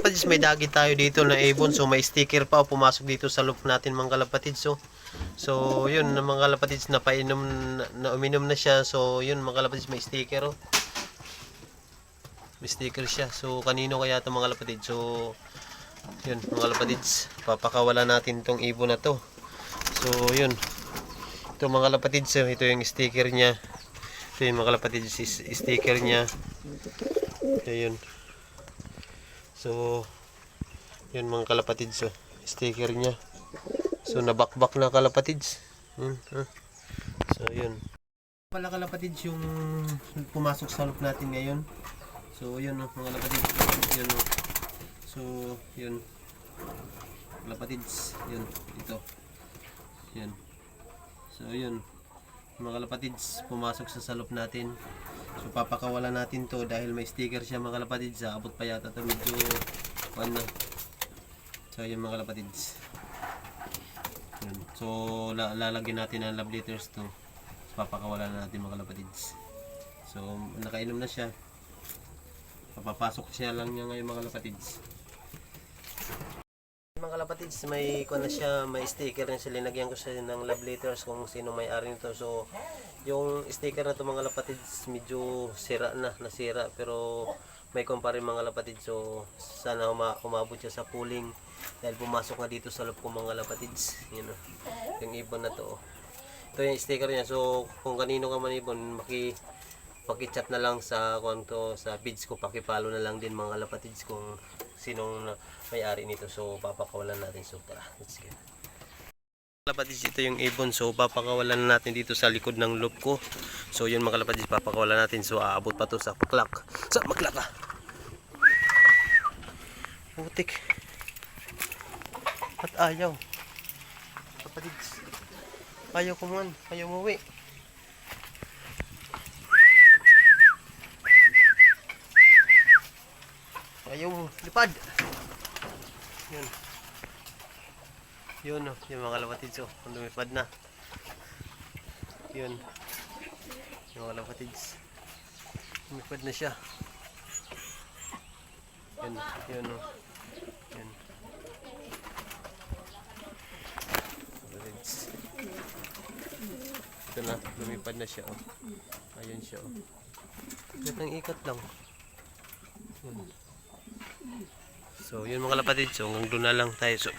kalapatids, may dagi tayo dito na ibon. So may sticker pa o pumasok dito sa loop natin mga kalapatids. So yun mga kalapatids, napainom na uminom na siya. So yun mga kalapatids, may sticker oh. May sticker siya. So kanino kaya ito mga kalapatids? So yun mga kalapatids, papakawala natin tong ibon na to. So yun. Ito mga kalapatids, ito yung sticker niya. Ito yung mga kalapatids, sticker niya. Ayun. So yun mga kalapatids, sticker niya. So nabakbak na kalapatids. So yun. Pala kalapatids yung pumasok sa loop natin ngayon. So yun mga kalapatids. Yun. So yun. Kalapatids, yun ito. Yun. So yun. Mga kalapatids, pumasok sa salop natin. So papakawalan natin to dahil may sticker siya mga kalapatids. Abot pa yata to, medyo ano. So yun mga kalapatids. Yun. So lalagyan natin ng love letters to. So, papakawalan natin mga kalapatids. So nakainom na siya. Papapasok siya lang niya ngayon mga kalapatids. Mga kalapatids, may na siya, may sticker na siya, linagyan ko siya ng love letters kung sino may-ari nito. So yung sticker na to mga kalapatids, medyo sira na, nasira, pero may pa rin mga kalapatids. So sana umabot siya sa pooling dahil pumasok nga dito sa loob ko mga kalapatids. Yun o, yung ibon na to. Ito yung sticker niya. So kung kanino ka man ibon, paki-chat na lang sa sa page ko, paki-follow na lang din mga kalapatids kung sinong may-ari nito. So papakawalan natin. So tara, let's go. Kalapatids, ito yung ibon. So papakawalan natin dito sa likod ng loop ko. So yun mga kalapatids, papakawalan natin. So aabot pa to sa maklak. Sa maklak ah. Putik. At ayaw. Kalapatids, ayaw kumuhan, ayaw umuwi. Ayaw lipad. Yun. Yun oh, yung mga kalapatids oh, lumipad na. Yun. Yung mga kalapatids, lumipad na siya. Yun, yun oh. Yun. Kalapatids. Ito na, lumipad na siya oh. Ayun siya oh. Ikat ng ikat lang. Yun. So yun mga kalapatids, so hanggang doon na lang tayo. So